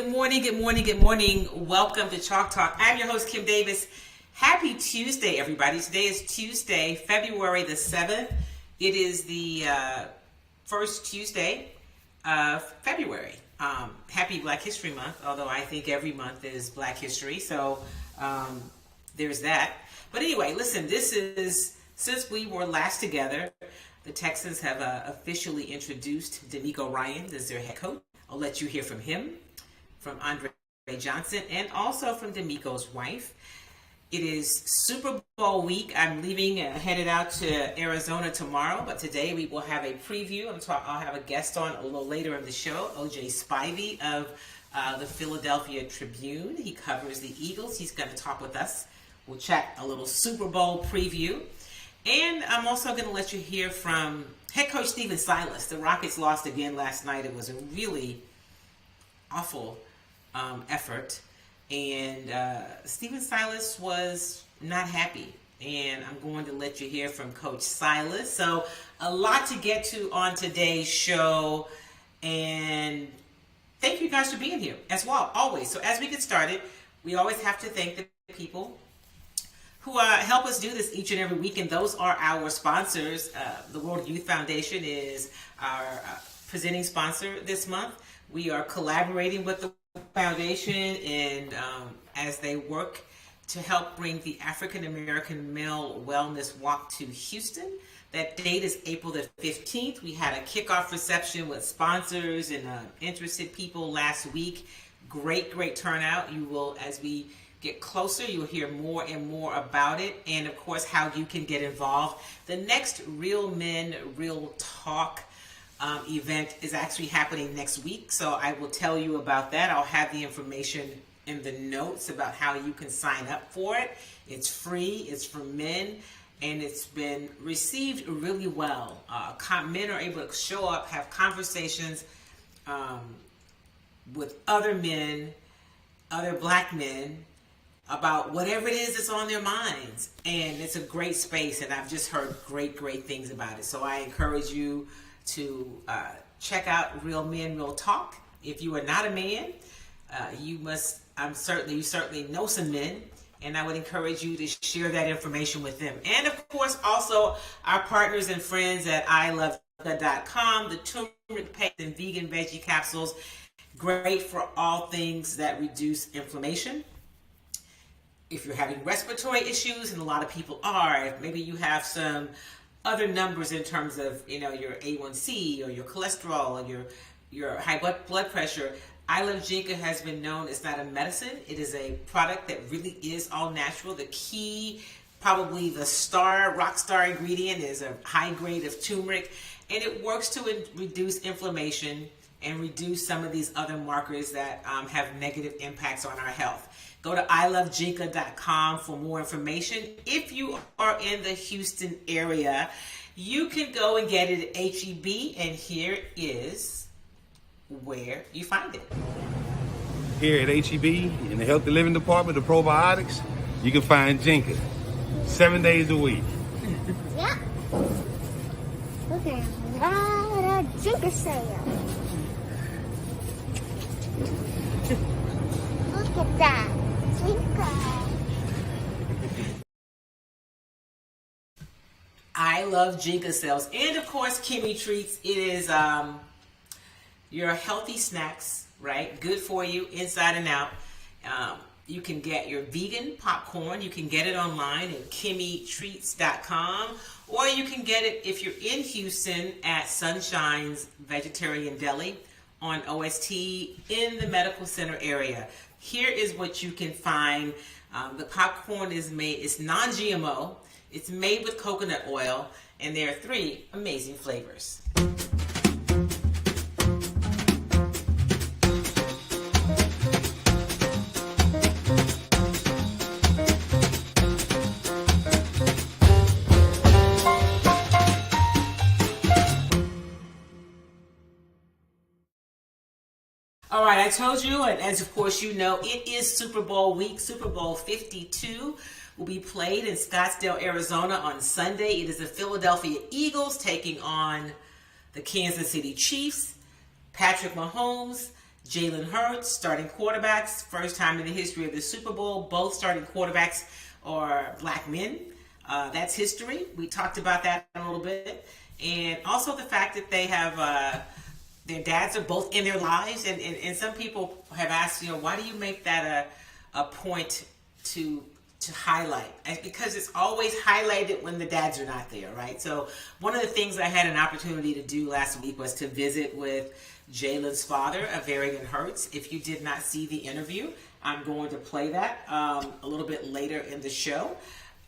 Good morning, good morning, good morning. Welcome to Chalk Talk. I'm your host, Kim Davis. Happy Tuesday, everybody. Today is Tuesday, February the 7th. It is the first Tuesday of February. Happy Black History Month, although I think every month is Black History, so there's that. But anyway, listen, this is, since we were last together, the Texans have officially introduced DeMeco Ryans as their head coach. I'll let you hear from him, from Andre Johnson, and also from DeMeco's wife. It is Super Bowl week. I'm leaving, headed out to Arizona tomorrow, but today we will have a preview. I'll have a guest on a little later in the show, O.J. Spivey of the Philadelphia Tribune. He covers the Eagles. He's going to talk with us. We'll chat a little Super Bowl preview. And I'm also going to let you hear from head coach Stephen Silas. The Rockets lost again last night. It was a really awful effort. And Stephen Silas was not happy. And I'm going to let you hear from Coach Silas. So a lot to get to on today's show. And thank you guys for being here as well, always. So as we get started, we always have to thank the people who help us do this each and every week, and those are our sponsors. The World Youth Foundation is our presenting sponsor this month. We are collaborating with the foundation and as they work to help bring the African American Male Wellness Walk to Houston. That date is April the 15th. We had a kickoff reception with sponsors and interested people last week. Great turnout. You will, as we get closer, you'll hear more and more about it, and of course how you can get involved. The next Real Men Real Talk event is actually happening next week, so I will tell you about that. I'll have the information in the notes about how you can sign up for it. It's free, it's for men, and it's been received really well. Men are able to show up, have conversations with other men, other black men, about whatever it is that's on their minds. And it's a great space, and I've just heard great things about it. So I encourage you to check out Real Men Real Talk. If you are not a man, you certainly know some men, and I would encourage you to share that information with them. And of course, also our partners and friends at ilovega.com, the turmeric paste and vegan veggie capsules, great for all things that reduce inflammation. If you're having respiratory issues, and a lot of people are, if maybe you have some other numbers in terms of, your A1C or your cholesterol or your high blood pressure, I Love Jinka has been known, it's not a medicine. It is a product that really is all natural. The key, probably the rock star ingredient is a high grade of turmeric, and it works to reduce inflammation and reduce some of these other markers that have negative impacts on our health. Go to ilovejinka.com for more information. If you are in the Houston area, you can go and get it at HEB, and here is where you find it. Here at HEB, in the Healthy Living Department of Probiotics, you can find Jinka 7 days a week. Yeah. Look at that Jinka sale. Look at that. I Love Jinka sales, and of course Kimmy Treats. It is your healthy snacks, right? Good for you inside and out. You can get your vegan popcorn. You can get it online at kimmytreats.com, or you can get it if you're in Houston at Sunshine's Vegetarian Deli on OST in the medical center area. Here is what you can find. The popcorn is it's non-GMO. It's made with coconut oil, and there are 3 amazing flavors. All right, I told you, and as of course you know, it is Super Bowl week. Super Bowl 52 will be played in Scottsdale, Arizona on Sunday. It is the Philadelphia Eagles taking on the Kansas City Chiefs. Patrick Mahomes Jalen Hurts, starting quarterbacks, first time in the history of the Super Bowl. Both starting quarterbacks are black men. That's history. We talked about that a little bit. And also the fact that they have their dads are both in their lives. And some people have asked, why do you make that a point to highlight? And because it's always highlighted when the dads are not there, right? So one of the things I had an opportunity to do last week was to visit with Jalen's father, Averion Hurts. If you did not see the interview, I'm going to play that a little bit later in the show.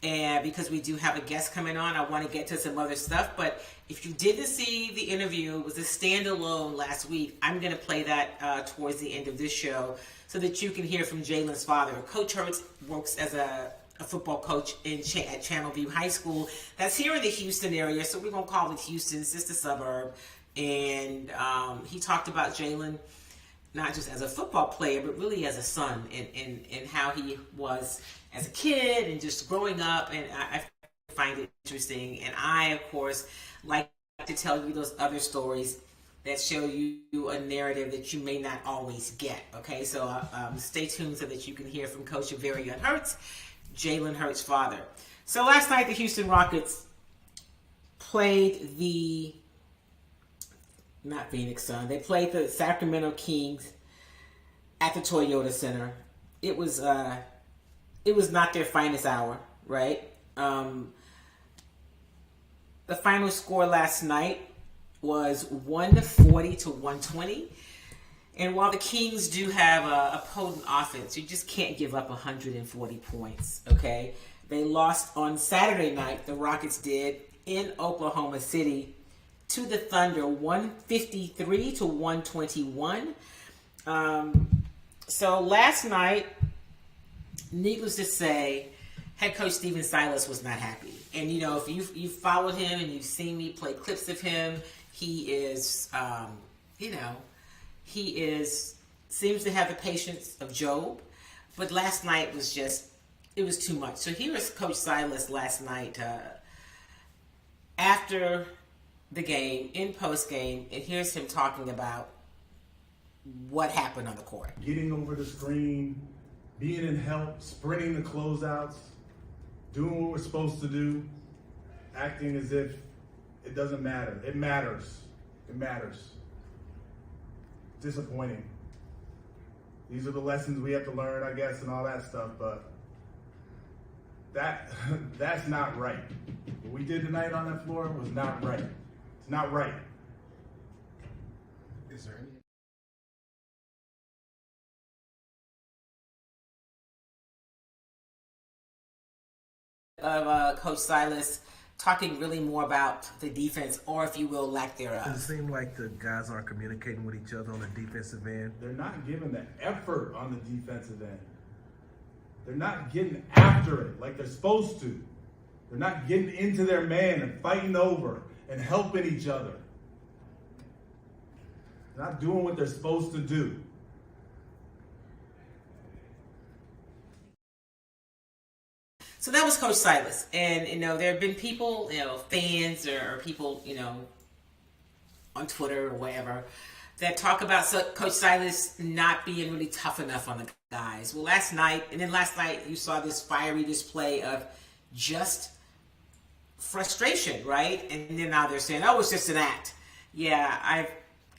And because we do have a guest coming on, I want to get to some other stuff. But if you didn't see the interview, it was a standalone last week. I'm going to play that towards the end of this show so that you can hear from Jalen's father. Coach Hurts works as a football coach at Channelview High School. That's here in the Houston area, so we're going to call it Houston. It's just a suburb. And he talked about Jalen not just as a football player, but really as a son, and how he was as a kid and just growing up. And I find it interesting. And I, of course, like to tell you those other stories that show you a narrative that you may not always get. Okay, so stay tuned so that you can hear from Coach Averion Hurts, Jalen Hurts' father. So last night, the Houston Rockets played not Phoenix Sun. They played the Sacramento Kings at the Toyota Center. It was not their finest hour, right? The final score last night was 140 to 120. And while the Kings do have a potent offense, you just can't give up 140 points, okay? They lost on Saturday night, the Rockets did, in Oklahoma City to the Thunder, 153 to 121. So last night, needless to say, head coach Stephen Silas was not happy. And, if you followed him and you've seen me play clips of him, he is, seems to have the patience of Job. But last night was it was too much. So here is Coach Silas last night after the game, in post-game, and here's him talking about what happened on the court. Getting over the screen, being in help, sprinting the closeouts, doing what we're supposed to do, acting as if it doesn't matter. It matters. It matters. Disappointing. These are the lessons we have to learn, I guess, and all that stuff, but that's not right. What we did tonight on that floor was not right. It's not right. Is there any? Of Coach Silas talking really more about the defense, or if you will, lack thereof. Does it seem like the guys aren't communicating with each other on the defensive end? They're not giving the effort on the defensive end. They're not getting after it like they're supposed to. They're not getting into their man and fighting over and helping each other. They're not doing what they're supposed to do. So that was Coach Silas. And, there have been people, fans or people, on Twitter or whatever, that talk about Coach Silas not being really tough enough on the guys. Well, last night you saw this fiery display of just frustration, right? And then now they're saying, oh, it's just an act. Yeah, I've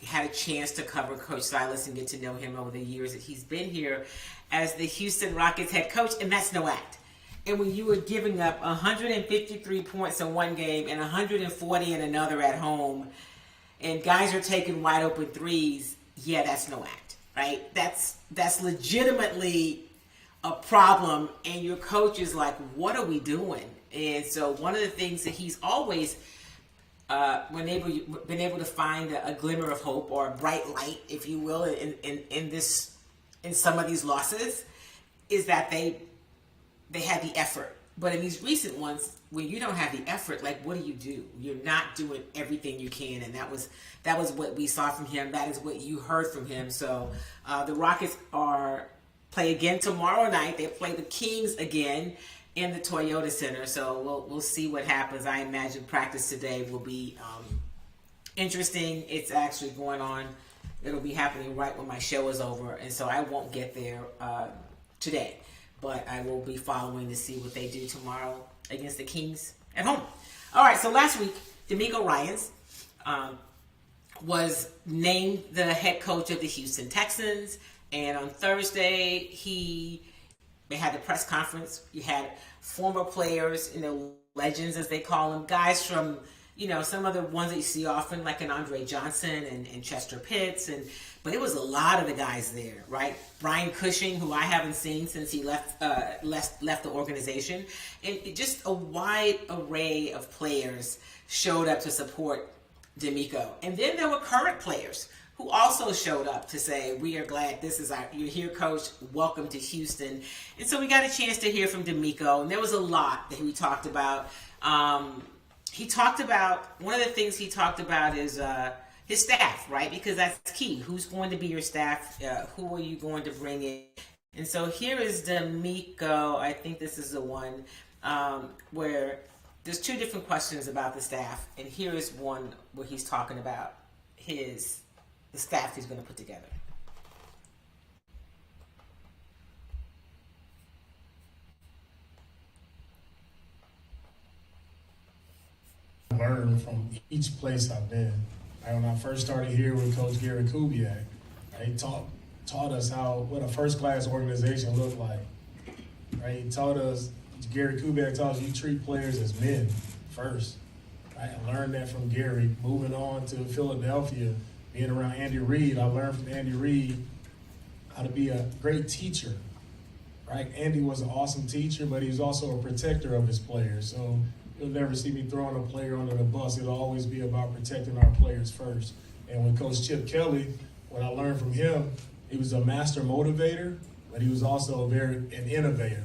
had a chance to cover Coach Silas and get to know him over the years that he's been here as the Houston Rockets head coach, and that's no act. And when you were giving up 153 points in one game and 140 in another at home, and guys are taking wide open threes, yeah, that's no act, right? That's legitimately a problem, and your coach is like, what are we doing? And so one of the things that he's always been able to find a glimmer of hope or a bright light, if you will, in some of these losses, is that they had the effort. But in these recent ones, when you don't have the effort, like, what do? You're not doing everything you can, and that was what we saw from him. That is what you heard from him. So the Rockets play again tomorrow night. They play the Kings again in the Toyota Center. So we'll see what happens. I imagine practice today will be interesting. It's actually going on It'll be happening right when my show is over, and so I won't get there today. But I will be following to see what they do tomorrow against the Kings at home. All right, so last week, DeMeco Ryans was named the head coach of the Houston Texans. And on Thursday, they had the press conference. You had former players, legends as they call them, guys from, some of the ones that you see often, like an Andre Johnson and Chester Pitts. But it was a lot of the guys there, right? Brian Cushing, who I haven't seen since he left the organization. And just a wide array of players showed up to support DeMeco. And then there were current players who also showed up to say, we are glad you're here, coach. Welcome to Houston. And so we got a chance to hear from DeMeco, and there was a lot that we talked about. One of the things he talked about is his staff, right? Because that's key. Who's going to be your staff? Who are you going to bring in? And so here is DeMeco. I think this is the one where there's two different questions about the staff, and here is one where he's talking about the staff he's going to put together. Learned from each place I've been. When I first started here with Coach Gary Kubiak, he taught us what a first-class organization looked like. Right? Gary Kubiak taught us you treat players as men first. Right? I learned that from Gary. Moving on to Philadelphia, being around Andy Reid, I learned from Andy Reid how to be a great teacher. Right? Andy was an awesome teacher, but he was also a protector of his players. So you'll never see me throwing a player under the bus. It'll always be about protecting our players first. And with Coach Chip Kelly, what I learned from him, he was a master motivator, but he was also an innovator.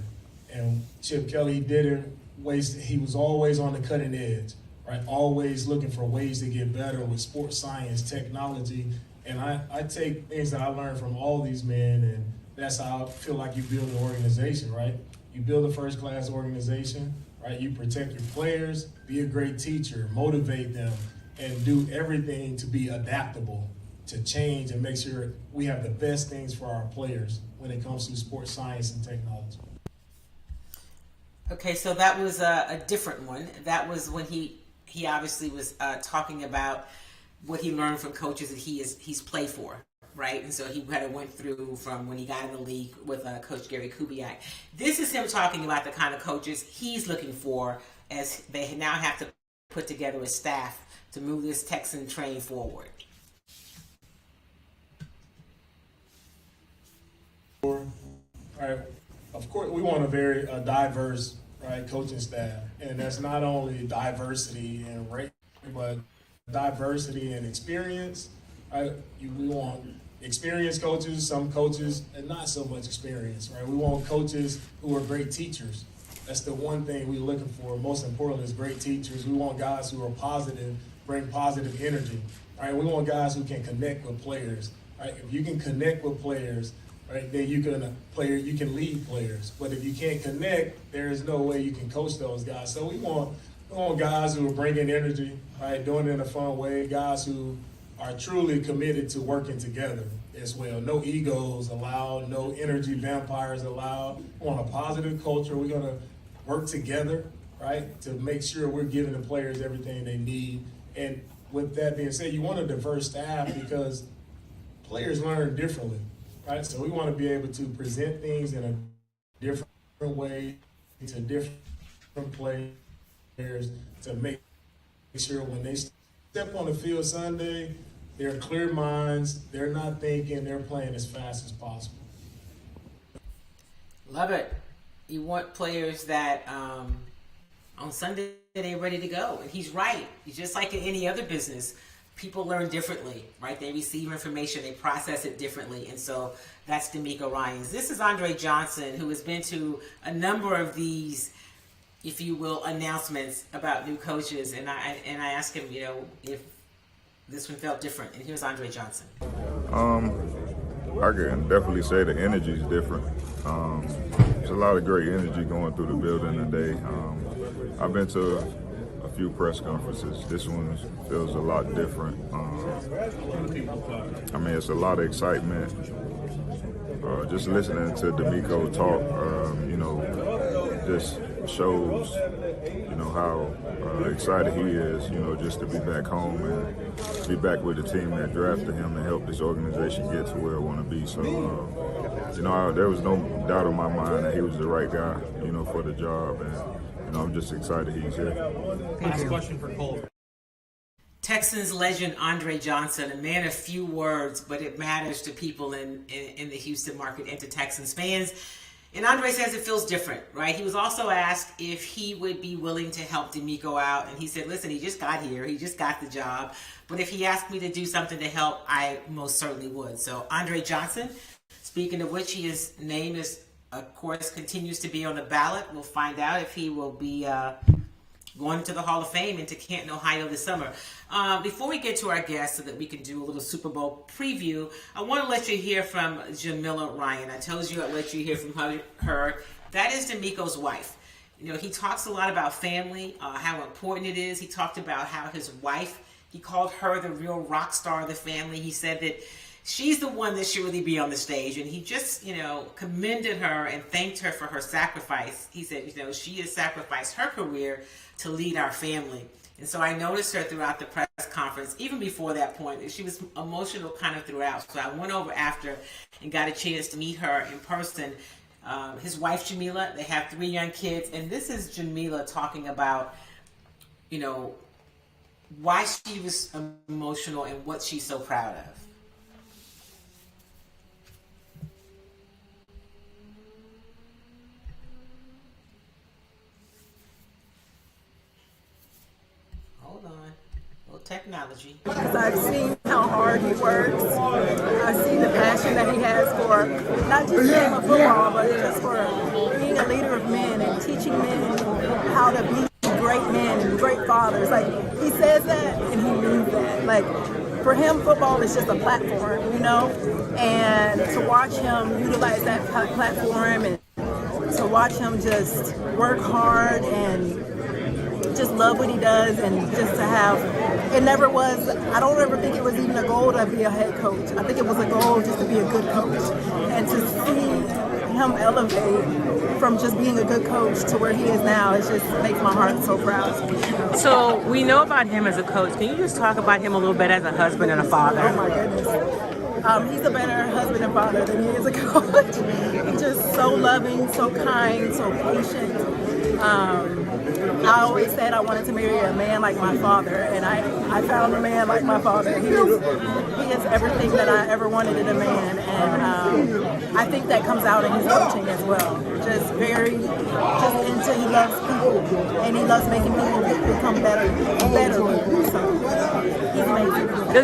And Chip Kelly, he was always on the cutting edge, right? Always looking for ways to get better with sports science, technology. And I take things that I learned from all these men, and that's how I feel like you build an organization, right? You build a first-class organization, right? You protect your players, be a great teacher, motivate them, and do everything to be adaptable, to change and make sure we have the best things for our players when it comes to sports science and technology. Okay, so that was a different one. That was when he obviously was talking about what he learned from coaches that he's played for, right? And so he kind of went through from when he got in the league with Coach Gary Kubiak. This is him talking about the kind of coaches he's looking for as they now have to put together a staff to move this Texan train forward. All right. Of course, we want a very diverse, right, coaching staff, and that's not only diversity in rate, but diversity in experience. Right? We want experienced coaches, some coaches, and not so much experience. Right? We want coaches who are great teachers. That's the one thing we're looking for. Most important is great teachers. We want guys who are positive, bring positive energy. Right? We want guys who can connect with players. Right? If you can connect with players, right, then you can lead players. But if you can't connect, there is no way you can coach those guys. So we want guys who are bringing energy, right, doing it in a fun way, guys who are truly committed to working together as well. No egos allowed, no energy vampires allowed. We want a positive culture. We're going to work together, right, to make sure we're giving the players everything they need. And with that being said, you want a diverse staff because players learn differently. Right, so we want to be able to present things in a different way to different players to make sure when they step on the field Sunday, they're clear minds, they're not thinking, they're playing as fast as possible. Love it. You want players that on Sunday they're ready to go. And he's right. Just like in any other business, people learn differently, right? They receive information, they process it differently, and so that's DeMeco Ryans. This is Andre Johnson, who has been to a number of these, if you will, announcements about new coaches, and I asked him, if this one felt different, and here's Andre Johnson. I can definitely say the energy is different. There's a lot of great energy going through the building today. I've been to a few press conferences. This one feels a lot different. I mean, it's a lot of excitement. Just listening to DeMeco talk, just shows, how excited he is, just to be back home and be back with the team that drafted him and help this organization get to where it want to be. So, there was no doubt in my mind that he was the right guy, for the job, and I'm just excited he's here. Last question for Cole. Texans legend Andre Johnson, a man of few words, but it matters to people in the Houston market and to Texans fans. And Andre says it feels different, right? He was also asked if he would be willing to help DeMeco out. And he said, listen, he just got here. He just got the job. But if he asked me to do something to help, I most certainly would. So Andre Johnson, speaking of which, his name is, of course, continues to be on the ballot. We'll find out if he will be going to the Hall of Fame into Canton, Ohio this summer. Before we get to our guests so that we can do a little Super Bowl preview, I want to let you hear from Jamila Ryan. I told you I'd let you hear from her. That is DeMeco's wife. He talks a lot about family, how important it is. He talked about how his wife, he called her the real rock star of the family. He said that she's the one that should really be on the stage. And he just, commended her and thanked her for her sacrifice. He said, she has sacrificed her career to lead our family. And so I noticed her throughout the press conference, even before that point. She was emotional kind of throughout. So I went over after and got a chance to meet her in person. His wife, Jamila, they have 3 young kids. And this is Jamila talking about, why she was emotional and what she's so proud of. Technology. Because I've seen how hard he works. I've seen the passion that he has for not just the game of football, but just for being a leader of men and teaching men how to be great men and great fathers. Like, he says that and he means that. Like, for him, football is just a platform, and to watch him utilize that platform and to watch him just work hard and just love what he does, and just to have, it never was, I don't ever think it was even a goal to be a head coach. I think it was a goal just to be a good coach, and to see him elevate from just being a good coach to where he is now, it just makes my heart so proud. So we know about him as a coach. Can you just talk about him a little bit as a husband and a father? Oh my goodness. He's a better husband and father than he is a coach. He's just so loving, so kind, so patient. I always said I wanted to marry a man like my father, and I found a man like my father. He is everything that I ever wanted in a man, and I think that comes out in his coaching as well. Just into, he loves people, and he loves making people become better people. So he's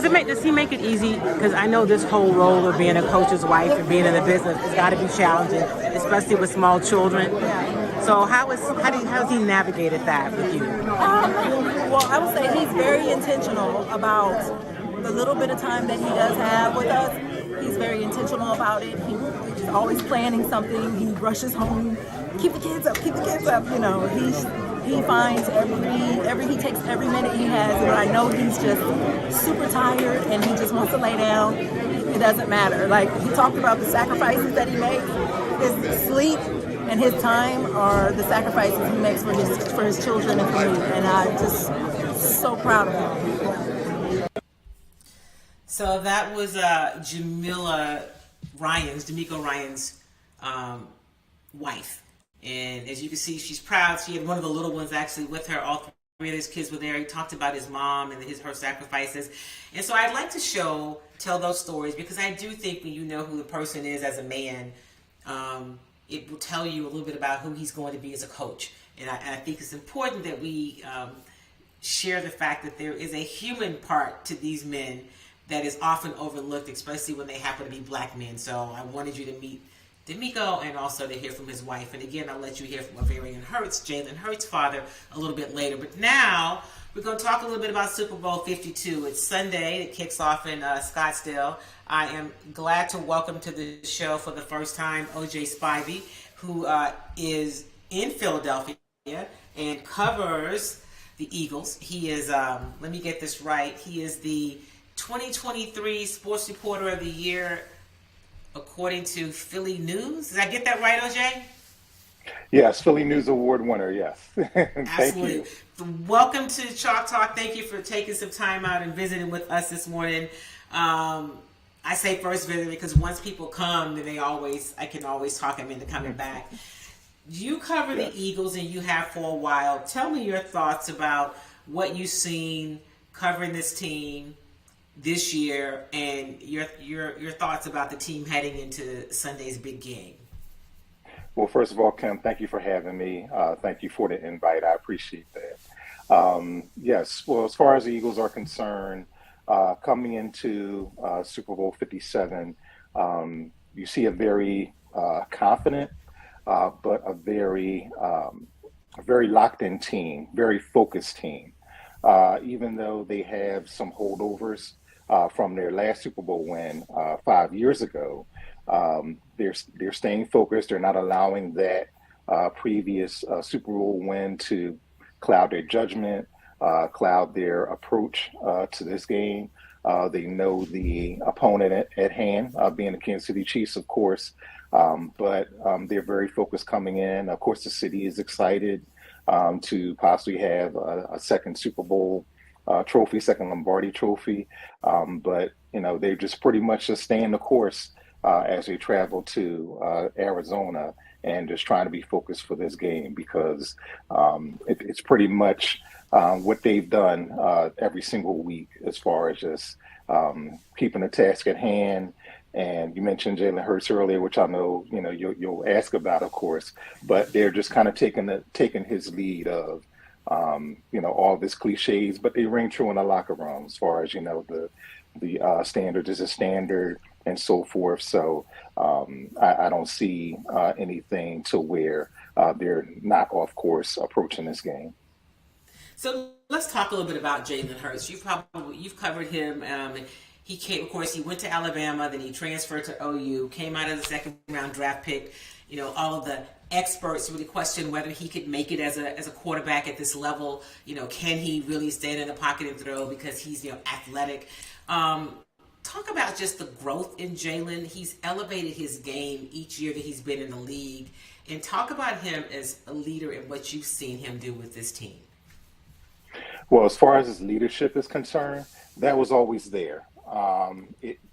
amazing. Does he make it easy? Because I know this whole role of being a coach's wife and being in the business has got to be challenging, especially with small children. Yeah. So how has he navigated that with you? Well, I would say he's very intentional about the little bit of time that he does have with us. He's very intentional about it. He's always planning something. He rushes home, keep the kids up. He finds he takes every minute he has, and I know he's just super tired and he just wants to lay down. It doesn't matter. Like, he talked about the sacrifices that he makes. His sleep and his time are the sacrifices he makes for his children and for me, and I'm just so proud of him. So that was Jamila Ryans, DeMeco Ryans' wife. And as you can see, she's proud. She had one of the little ones actually with her. All 3 of his kids were there. He talked about his mom and her sacrifices. And so I'd like to tell those stories, because I do think when you know who the person is as a man, it will tell you a little bit about who he's going to be as a coach. And I think it's important that we share the fact that there is a human part to these men that is often overlooked, especially when they happen to be black men. So I wanted you to meet DeMeco and also to hear from his wife. And again, I'll let you hear from Averion Hurts, Jalen Hurts' father, a little bit later. But now we're going to talk a little bit about Super Bowl LVII. It's Sunday. It kicks off in Scottsdale. I am glad to welcome to the show for the first time O.J. Spivey, who is in Philadelphia and covers the Eagles. He is, let me get this right, he is the 2023 Sports Reporter of the Year, according to Philly News. Did I get that right, OJ? Yes, Philly News Award winner, yes. Thank Absolutely. you. Welcome to Chalk Talk. Thank you for taking some time out and visiting with us this morning. I say first visit because once people come, then I can always talk them into coming back. You cover the Eagles and you have for a while. Tell me your thoughts about what you've seen covering this team this year and your thoughts about the team heading into Sunday's big game. Well, first of all, Kim, thank you for having me. Thank you for the invite. I appreciate that. Yes, well, as far as the Eagles are concerned, coming into Super Bowl 57, you see a very confident, but a very locked-in team, very focused team. Even though they have some holdovers from their last Super Bowl win 5 years ago, they're staying focused. They're not allowing that previous Super Bowl win to cloud their judgment, cloud their approach to this game. They know the opponent at hand, being the Kansas City Chiefs, of course, but they're very focused coming in. Of course, the city is excited to possibly have a second Super Bowl trophy, second Lombardi trophy, but they're just pretty much just staying the course as they travel to Arizona and just trying to be focused for this game because it's pretty much what they've done every single week as far as just keeping the task at hand. And you mentioned Jalen Hurts earlier, which I know you'll ask about, of course, but they're just kind of taking his lead of all this cliches, but they ring true in the locker room as far as the standard is a standard and so forth. So I don't see anything to where they're not off course approaching this game. So let's talk a little bit about Jalen Hurts. You've covered him. He came, of course, he went to Alabama, then he transferred to OU, came out as a second round draft pick. All of the experts really questioned whether he could make it as a quarterback at this level. Can he really stand in the pocket and throw because he's athletic? Talk about just the growth in Jalen. He's elevated his game each year that he's been in the league, and talk about him as a leader and what you've seen him do with this team. Well, as far as his leadership is concerned, that was always there.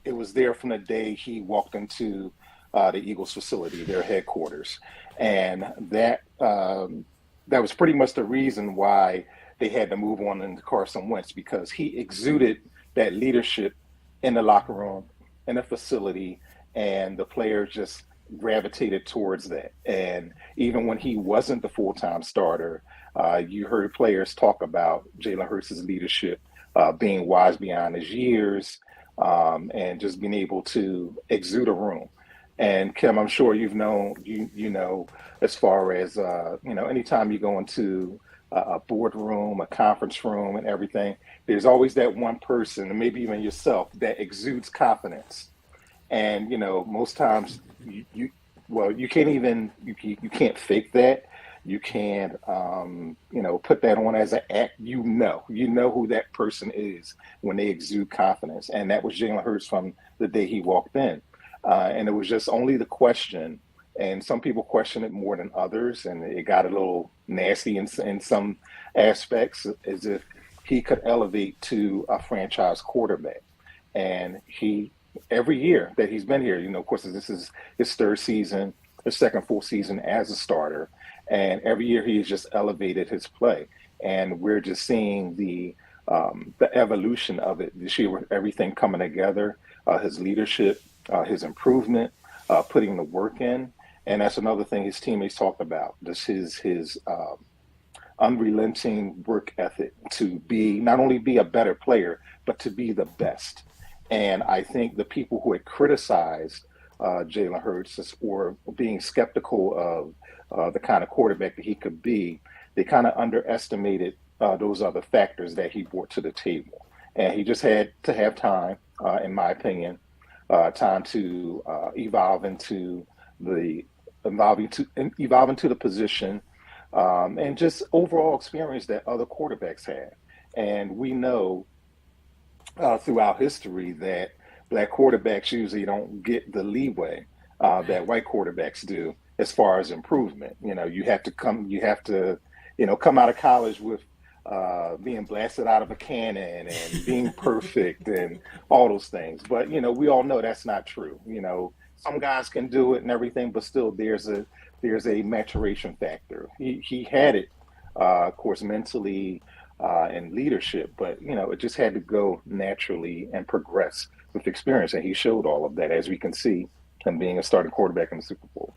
It was there from the day he walked into the Eagles facility, their headquarters, and that was pretty much the reason why they had to move on into Carson Wentz, because he exuded that leadership in the locker room, in the facility, and the players just gravitated towards that. And even when he wasn't the full-time starter, you heard players talk about Jalen Hurts' leadership, being wise beyond his years, and just being able to exude a room. And Kim, I'm sure you know, as far as, anytime you go into a boardroom, a conference room and everything, there's always that one person, and maybe even yourself, that exudes confidence. And, most times you can't fake that. You can't, put that on as an act. You know who that person is when they exude confidence. And that was Jalen Hurts from the day he walked in. And it was just only the question, and some people question it more than others, and it got a little nasty in some aspects, as if he could elevate to a franchise quarterback. And every year that he's been here, of course, this is his third season, his second full season as a starter, and every year he's just elevated his play. And we're just seeing the evolution of it this year with everything coming together, his leadership, his improvement, putting the work in. And that's another thing his teammates talk about, just his unrelenting work ethic to not only be a better player, but to be the best. And I think the people who had criticized Jalen Hurts for being skeptical of the kind of quarterback that he could be, they kind of underestimated those other factors that he brought to the table. And he just had to have time, in my opinion, time to evolve into the position, and just overall experience that other quarterbacks have. And we know throughout history that black quarterbacks usually don't get the leeway that white quarterbacks do as far as improvement. You have to come out of college with being blasted out of a cannon and being perfect and all those things. But we all know that's not true. Some guys can do it and everything, but still there's a maturation factor. He had it, of course, mentally and leadership, but it just had to go naturally and progress with experience, and he showed all of that, as we can see him being a starting quarterback in the Super Bowl.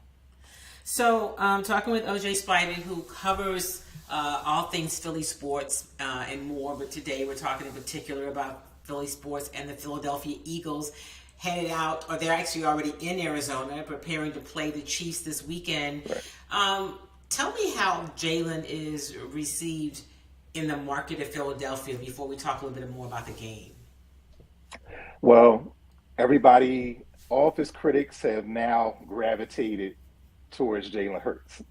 So, talking with OJ Spivey, who covers all things Philly sports and more, but today we're talking in particular about Philly sports and the Philadelphia Eagles headed out, or they're actually already in Arizona, preparing to play the Chiefs this weekend. Right. Tell me how Jalen is received in the market of Philadelphia before we talk a little bit more about the game. Well, all of his critics have now gravitated towards Jalen Hurts.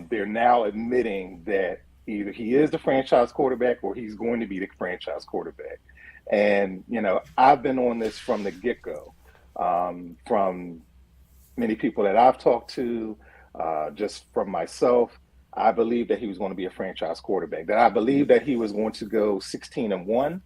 They're now admitting that either he is the franchise quarterback or he's going to be the franchise quarterback. And, I've been on this from the get-go, from many people that I've talked to, just from myself. I believe that he was going to be a franchise quarterback, that I believe that he was going to go 16-1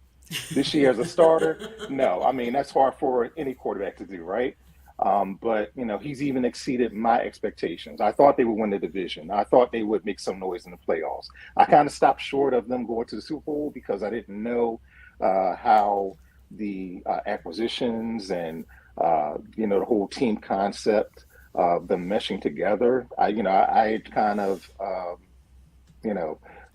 this year as a starter. No, I mean, that's hard for any quarterback to do, right? But, he's even exceeded my expectations. I thought they would win the division. I thought they would make some noise in the playoffs. I kind of stopped short of them going to the Super Bowl because I didn't know how the acquisitions and, the whole team concept of them meshing together. I kind of,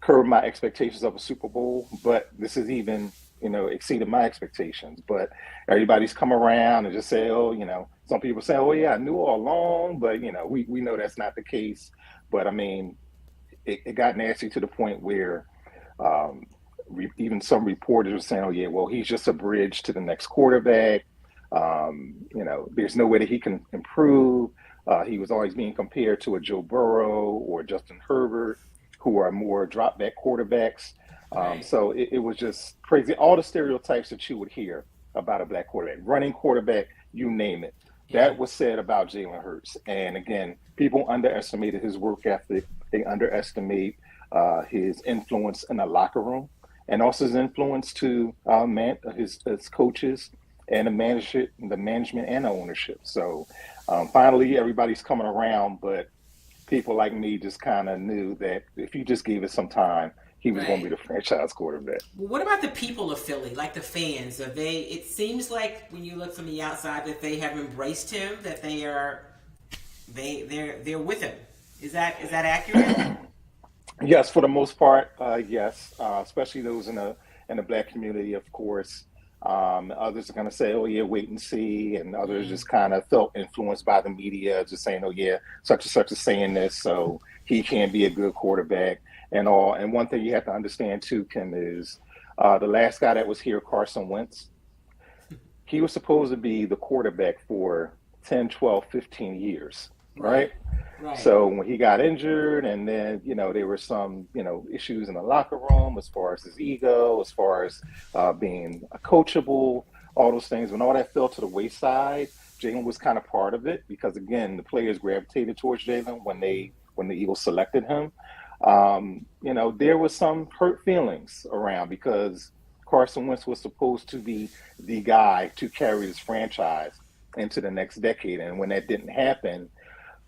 curbed my expectations of a Super Bowl, but this is even, exceeded my expectations. But everybody's come around and just say, some people say, oh yeah, I knew all along, but we know that's not the case. But I mean, it got nasty to the point where even some reporters were saying, oh yeah, well, he's just a bridge to the next quarterback. There's no way that he can improve. He was always being compared to a Joe Burrow or Justin Herbert, who are more drop back quarterbacks. So it was just crazy. All the stereotypes that you would hear about a black quarterback, running quarterback, you name it. That was said about Jalen Hurts. And again, people underestimated his work ethic. They underestimate his influence in the locker room, and also his influence to his coaches and the management and the ownership. So finally, everybody's coming around, but people like me just kind of knew that if you just gave it some time, he was going to be the franchise quarterback. Well, what about the people of Philly, like the fans? It seems like when you look from the outside that they have embraced him, that they're with him. Is that accurate? Yes, for the most part, yes. Especially those in the black community, of course. Others are going to say, oh yeah, wait and see. And others just kind of felt influenced by the media, just saying, oh yeah, such and such is saying this, so he can't be a good quarterback and all. And one thing you have to understand too, Kim, is the last guy that was here, Carson Wentz, he was supposed to be the quarterback for 10, 12, 15 years, right? Right. So when he got injured, and then, there were some, issues in the locker room as far as his ego, as far as being coachable, all those things. When all that fell to the wayside, Jalen was kind of part of it because, again, the players gravitated towards Jalen when the Eagles selected him. There was some hurt feelings around because Carson Wentz was supposed to be the guy to carry this franchise into the next decade. And when that didn't happen,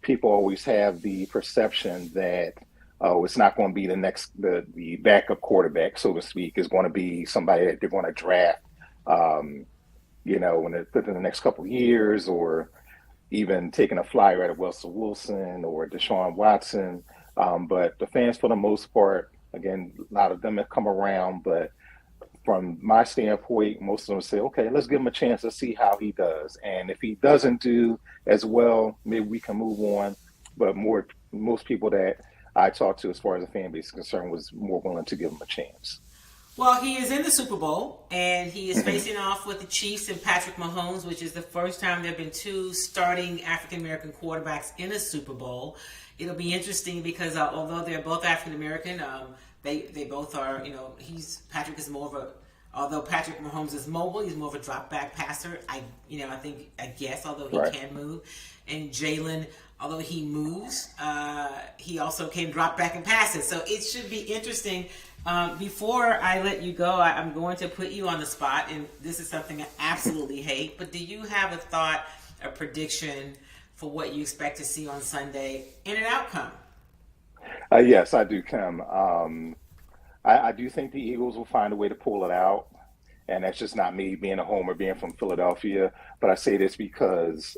people always have the perception that, it's not going to be the backup quarterback, so to speak. It's going to be somebody that they're going to draft, in the next couple of years, or even taking a flyer at Russell Wilson or Deshaun Watson. But the fans, for the most part, again, a lot of them have come around, but from my standpoint, most of them say, okay, let's give him a chance to see how he does. And if he doesn't do as well, maybe we can move on. But most people that I talked to as far as the fan base is concerned was more willing to give him a chance. Well, he is in the Super Bowl, and he is facing off with the Chiefs and Patrick Mahomes, which is the first time there have been two starting African-American quarterbacks in a Super Bowl. It'll be interesting because although they're both African-American, they both are, Patrick is more of a, although Patrick Mahomes is mobile, he's more of a drop-back passer, I guess, although he can move. And Jalen, although he moves, he also can drop back and pass it. So it should be interesting. Before I let you go, I'm going to put you on the spot, and this is something I absolutely hate, but do you have a thought, a prediction for what you expect to see on Sunday and an outcome? Yes, I do, Kim. I do think the Eagles will find a way to pull it out, and that's just not me being a homer, being from Philadelphia, but I say this because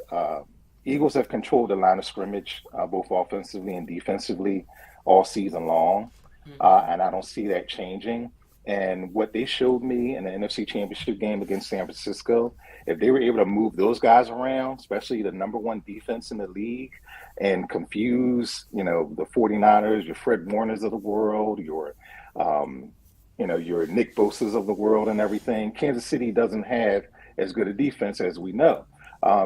Eagles have controlled the line of scrimmage, both offensively and defensively, all season long. And I don't see that changing. And what they showed me in the NFC Championship game against San Francisco, if they were able to move those guys around, especially the number one defense in the league, and confuse, the 49ers, your Fred Warners of the world, your Nick Bosa's of the world and everything, Kansas City doesn't have as good a defense as we know.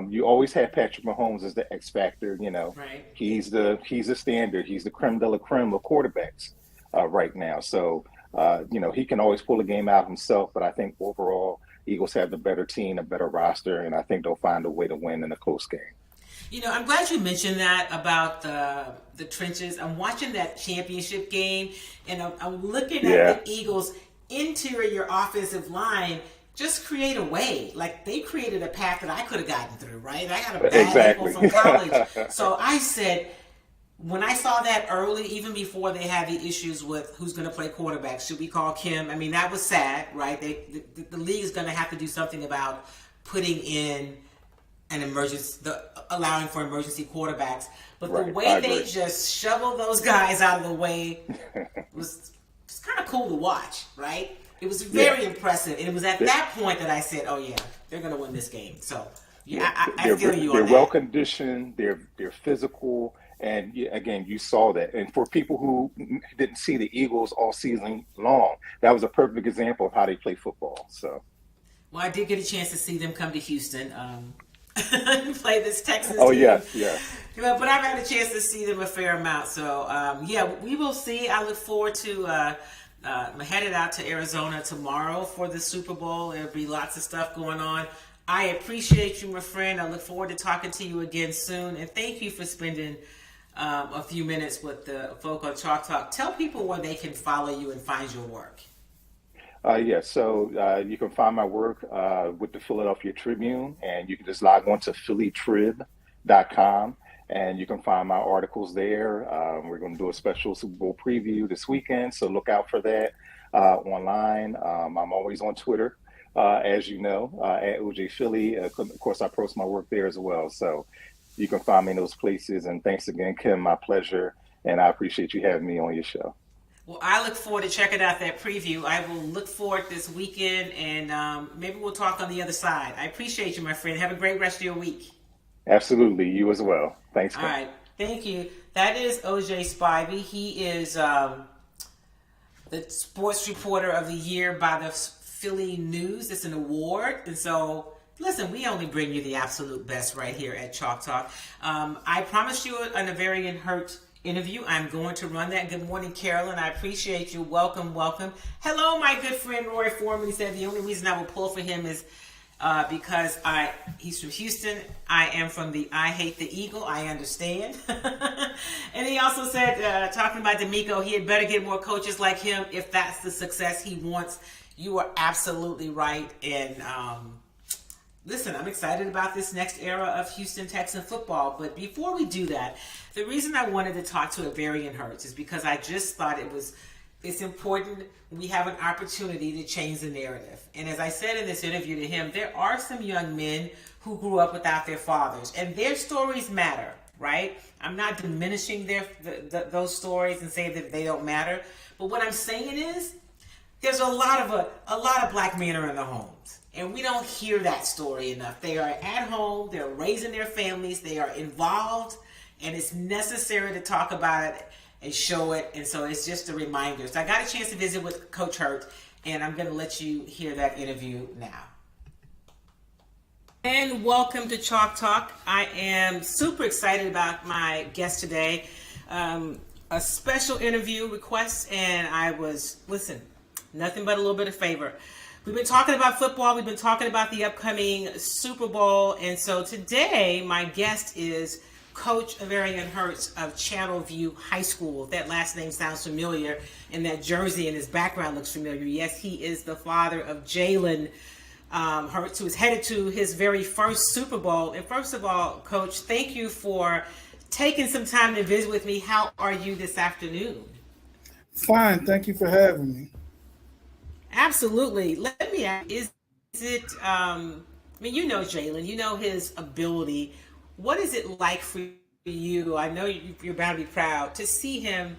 You always have Patrick Mahomes as the X factor, Right. He's the standard. He's the creme de la creme of quarterbacks. Right now. So, he can always pull a game out himself, but I think overall Eagles have the better team, a better roster, and I think they'll find a way to win in a close game. I'm glad you mentioned that about the trenches. I'm watching that championship game, and I'm looking at the Eagles' interior offensive line just create a way. Like, they created a path that I could have gotten through, right? I got a bad ankle from college. So I said, when I saw that early, even before they had the issues with who's going to play quarterback, should we call Kim? I mean, that was sad, right? The league is going to have to do something about putting in an allowing for emergency quarterbacks. But the way they just shoveled those guys out of the way was kind of cool to watch, right? It was very impressive. And it was at that point that I said, oh, yeah, they're going to win this game. So, I feel you on that. They're well-conditioned. They're physical. And again, you saw that. And for people who didn't see the Eagles all season long, that was a perfect example of how they play football. So, well, I did get a chance to see them come to Houston, play this Texans team. Yeah. But I've had a chance to see them a fair amount. So, we will see. I look forward to I'm headed out to Arizona tomorrow for the Super Bowl. There'll be lots of stuff going on. I appreciate you, my friend. I look forward to talking to you again soon. And thank you for spending a few minutes with the folk on Chalk Talk. Tell people where they can follow you and find your work. So you can find my work with the Philadelphia Tribune, and you can just log on to phillytrib.com, and you can find my articles there. We're going to do a special Super Bowl preview this weekend, so look out for that online. I'm always on Twitter, as you know, at OJ Philly. Of course, I post my work there as well. So you can find me in those places. And thanks again, Kim. My pleasure. And I appreciate you having me on your show. Well, I look forward to checking out that preview. I will look forward this weekend, and maybe we'll talk on the other side. I appreciate you, my friend. Have a great rest of your week. Absolutely. You as well. Thanks, Kim. All right. Thank you. That is OJ Spivey. He is the sports reporter of the year by the Philly News. It's an award. And so, listen, we only bring you the absolute best right here at Chalk Talk. I promised you an Averion Hurts interview. I'm going to run that. Good morning, Carolyn. I appreciate you. Welcome, welcome. Hello, my good friend Roy Foreman. He said the only reason I will pull for him is because he's from Houston. I am from the I Hate the Eagle. I understand. And he also said, talking about DeMeco, he had better get more coaches like him if that's the success he wants. You are absolutely right. And listen, I'm excited about this next era of Houston Texan football. But before we do that, the reason I wanted to talk to Averion Hurts is because I just thought it's important we have an opportunity to change the narrative. And as I said in this interview to him, there are some young men who grew up without their fathers, and their stories matter, right? I'm not diminishing those stories and saying that they don't matter. But what I'm saying is there's a lot of black men are in the homes. And we don't hear that story enough. They are at home, they're raising their families, they are involved, and it's necessary to talk about it and show it. And so it's just a reminder. So I got a chance to visit with Coach Hurts, and I'm going to let you hear that interview now. And welcome to Chalk Talk. I am super excited about my guest today. A special interview request, and I was, listen, nothing but a little bit of favor. We've been talking about football. We've been talking about the upcoming Super Bowl. And so today, my guest is Coach Averion Hurts of Channelview High School. If that last name sounds familiar, and that jersey and his background looks familiar. Yes, he is the father of Jalen Hurts, who is headed to his very first Super Bowl. And first of all, Coach, thank you for taking some time to visit with me. How are you this afternoon? Fine. Thank you for having me. Absolutely. Let me ask, is it, I mean, you know Jalen, you know his ability. What is it like for you? I know you're bound to be proud to see him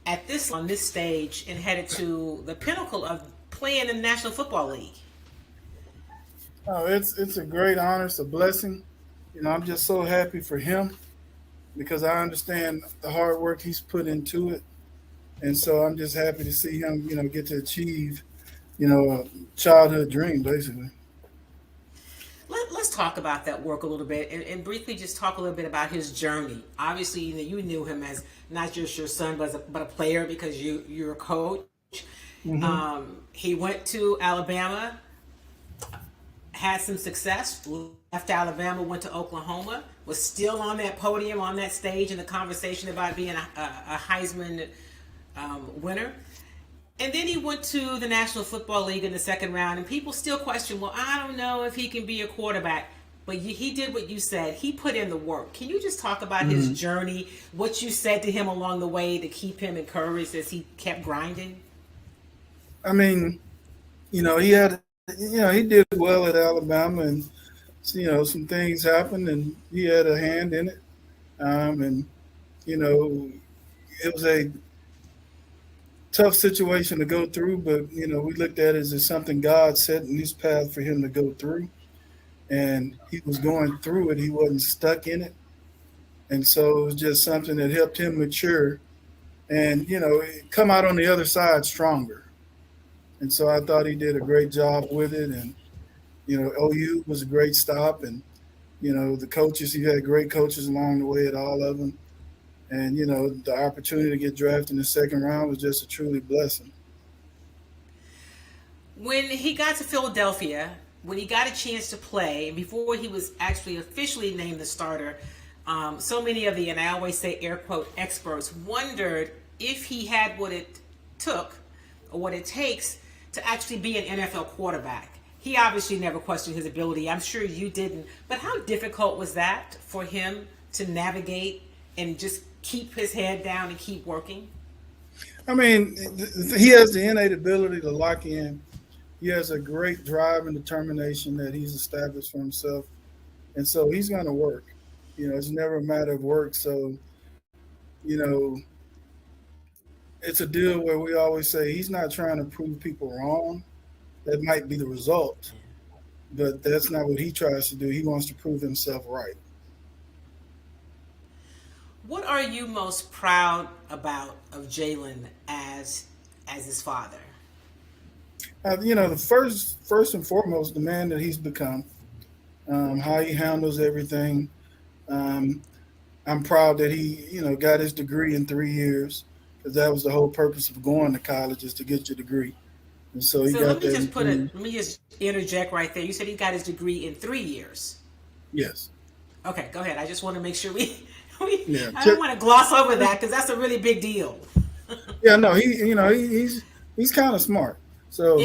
on this stage and headed to the pinnacle of playing in the National Football League. Oh, it's a great honor. It's a blessing. You know, I'm just so happy for him because I understand the hard work he's put into it. And so I'm just happy to see him, you know, get to achieve, you know, a childhood dream, basically. Let's talk about that work a little bit and briefly just talk a little bit about his journey. Obviously, you knew him as not just your son, but a player because you're a coach. Mm-hmm. He went to Alabama, had some success, left Alabama, went to Oklahoma, was still on that podium, on that stage in the conversation about being a Heisman winner. And then he went to the National Football League in the second round, and people still question, well, I don't know if he can be a quarterback. But he did what you said. He put in the work. Can you just talk about his journey, what you said to him along the way to keep him encouraged as he kept grinding? I mean, you know, he did well at Alabama, and, you know, some things happened, and he had a hand in it. And, you know, it was a tough situation to go through, but, you know, we looked at it as something God set in his path for him to go through. And he was going through it. He wasn't stuck in it. And so it was just something that helped him mature and, you know, come out on the other side stronger. And so I thought he did a great job with it. And, you know, OU was a great stop. And, you know, the coaches, he had great coaches along the way at all of them. And, you know, the opportunity to get drafted in the second round was just a truly blessing. When he got to Philadelphia, when he got a chance to play, before he was actually officially named the starter, so many of the, and I always say air quote, experts wondered if he had what it took or what it takes to actually be an NFL quarterback. He obviously never questioned his ability. I'm sure you didn't. But how difficult was that for him to navigate and just keep his head down and keep working? I mean, he has the innate ability to lock in. He has a great drive and determination that he's established for himself. And so he's going to work. You know, it's never a matter of work. So, you know, it's a deal where we always say he's not trying to prove people wrong. That might be the result. But that's not what he tries to do. He wants to prove himself right. What are you most proud about of Jalen as his father? You know, the first and foremost, the man that he's become, how he handles everything. I'm proud that he, you know, got his degree in 3 years, because that was the whole purpose of going to college, is to get your degree. And so he got that. Let me just interject right there. You said he got his degree in 3 years. Yes. Okay, go ahead. I just want to make sure I Yeah. don't want to gloss over that because that's a really big deal. Yeah, no, he's kind of smart. So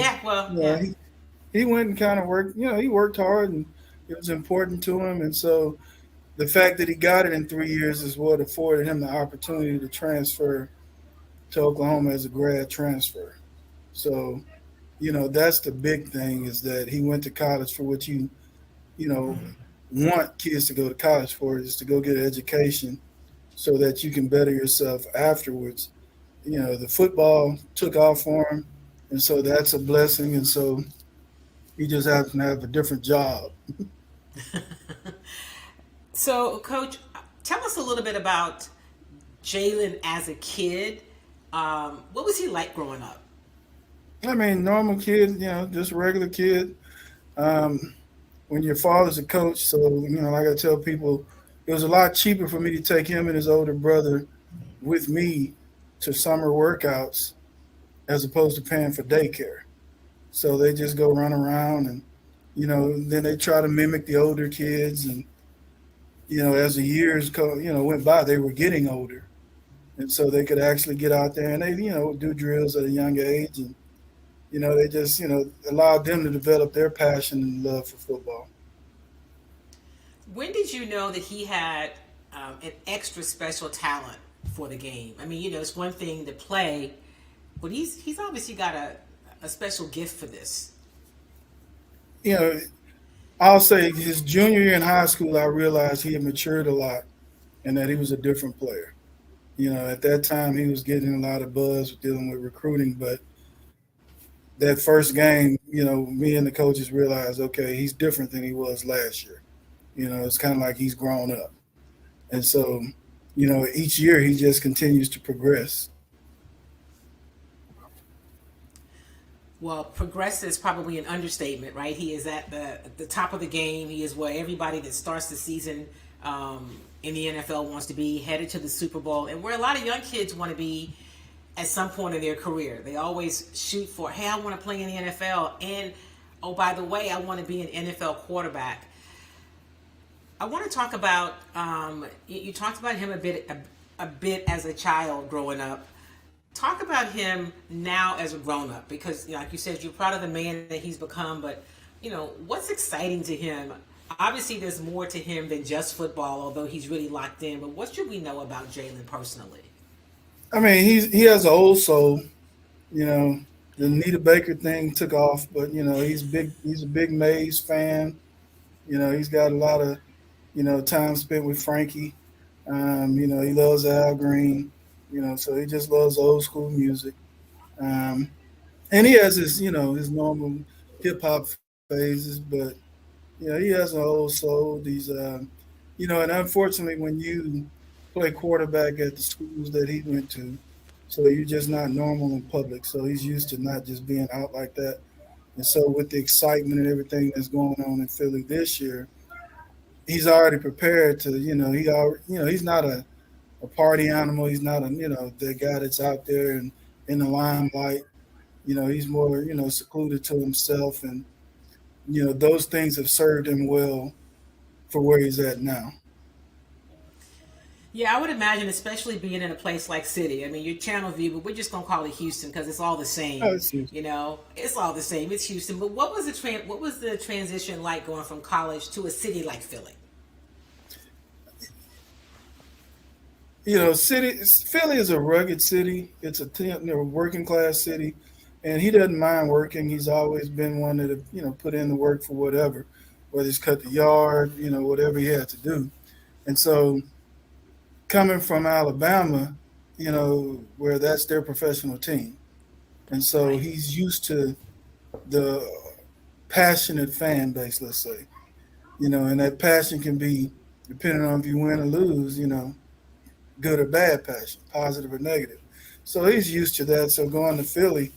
he went and kind of worked. You know, he worked hard, and it was important to him. And so the fact that he got it in 3 years is what afforded him the opportunity to transfer to Oklahoma as a grad transfer. So, you know, that's the big thing, is that he went to college for what you know, want kids to go to college for, is to go get an education so that you can better yourself afterwards. You know, the football took off for him, and so that's a blessing. And so he just happens to have a different job. So, Coach, tell us a little bit about Jalen as a kid. What was he like growing up? I mean, normal kid, just regular kid. When your father's a coach, so, like I tell people, it was a lot cheaper for me to take him and his older brother with me to summer workouts as opposed to paying for daycare. So they just go run around and, then they try to mimic the older kids. And, as the years went by, they were getting older. And so they could actually get out there and they, do drills at a younger age. And, they just, allowed them to develop their passion and love for football. When did you know that he had an extra special talent for the game? I mean, it's one thing to play, but he's obviously got a special gift for this. I'll say his junior year in high school, I realized he had matured a lot and that he was a different player. At that time, he was getting a lot of buzz dealing with recruiting, but that first game, me and the coaches realized, okay, he's different than he was last year. It's kind of like he's grown up. And so, each year he just continues to progress. Well, progress is probably an understatement, right? He is at the top of the game. He is where everybody that starts the season in the NFL wants to be, headed to the Super Bowl, and where a lot of young kids want to be at some point in their career. They always shoot for, hey, I want to play in the NFL, and oh, by the way, I want to be an NFL quarterback. I want to talk about, you talked about him a bit as a child growing up. Talk about him now as a grown-up, because like you said, you're proud of the man that he's become, but what's exciting to him? Obviously, there's more to him than just football, although he's really locked in, but what should we know about Jalen personally? I mean, he has an old soul. The Anita Baker thing took off, but he's big. He's a big Mays fan. He's got a lot of time spent with Frankie. He loves Al Green. So he just loves old school music. And he has his his normal hip hop phases, but he has an old soul. These and unfortunately, when you play quarterback at the schools that he went to, so you're just not normal in public. So he's used to not just being out like that. And so with the excitement and everything that's going on in Philly this year, he's already prepared to, he's not a party animal. He's not the guy that's out there and in the limelight. He's more, secluded to himself. And, those things have served him well for where he's at now. Yeah, I would imagine, especially being in a place like City. I mean, you're Channelview, but we're just gonna call it Houston because it's all the same. Oh, it's Houston. It's all the same. It's Houston. But what was the transition like going from college to a city like Philly? Philly is a rugged city. It's a working class city, and he doesn't mind working. He's always been one that put in the work for whatever, whether it's cut the yard, whatever he had to do, and so. Coming from Alabama, where that's their professional team. And so he's used to the passionate fan base, let's say. And that passion can be, depending on if you win or lose, good or bad passion, positive or negative. So he's used to that. So going to Philly,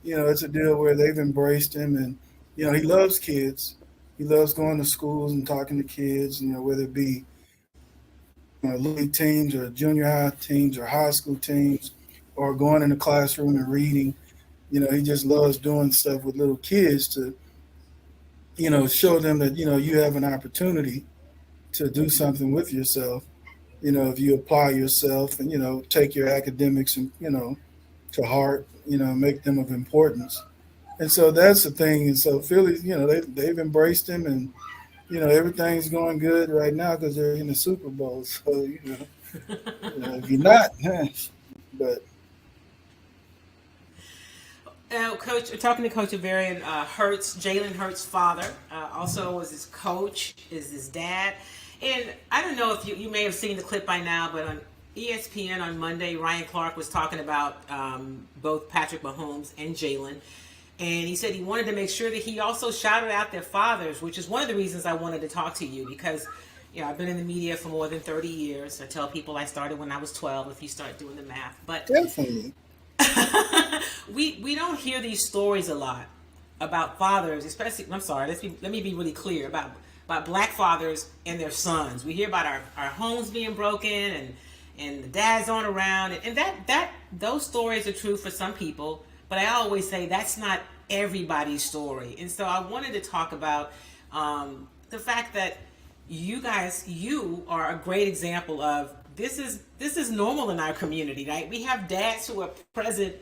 it's a deal where they've embraced him. And, he loves kids. He loves going to schools and talking to kids, whether it be league teams or junior high teams or high school teams or going in the classroom and reading. He just loves doing stuff with little kids to, show them that, you have an opportunity to do something with yourself, if you apply yourself and, take your academics and, to heart, make them of importance. And so that's the thing. And so Philly, they've embraced him and, everything's going good right now because they're in the Super Bowl. So, if you're not, but. Coach, talking to Coach Averion Hurts, Jalen Hurts' father, also was his coach, is his dad. And I don't know if you may have seen the clip by now, but on ESPN on Monday, Ryan Clark was talking about both Patrick Mahomes and Jalen. And he said he wanted to make sure that he also shouted out their fathers, which is one of the reasons I wanted to talk to you, because I've been in the media for more than 30 years. I tell people I started when I was 12, if you start doing the math. But Definitely. we don't hear these stories a lot about fathers, especially. I'm sorry. Let me be really clear about black fathers and their sons. We hear about our homes being broken and the dads aren't around, and that those stories are true for some people. But I always say that's not everybody's story. And so I wanted to talk about the fact that you are a great example of this is normal in our community, right? We have dads who are present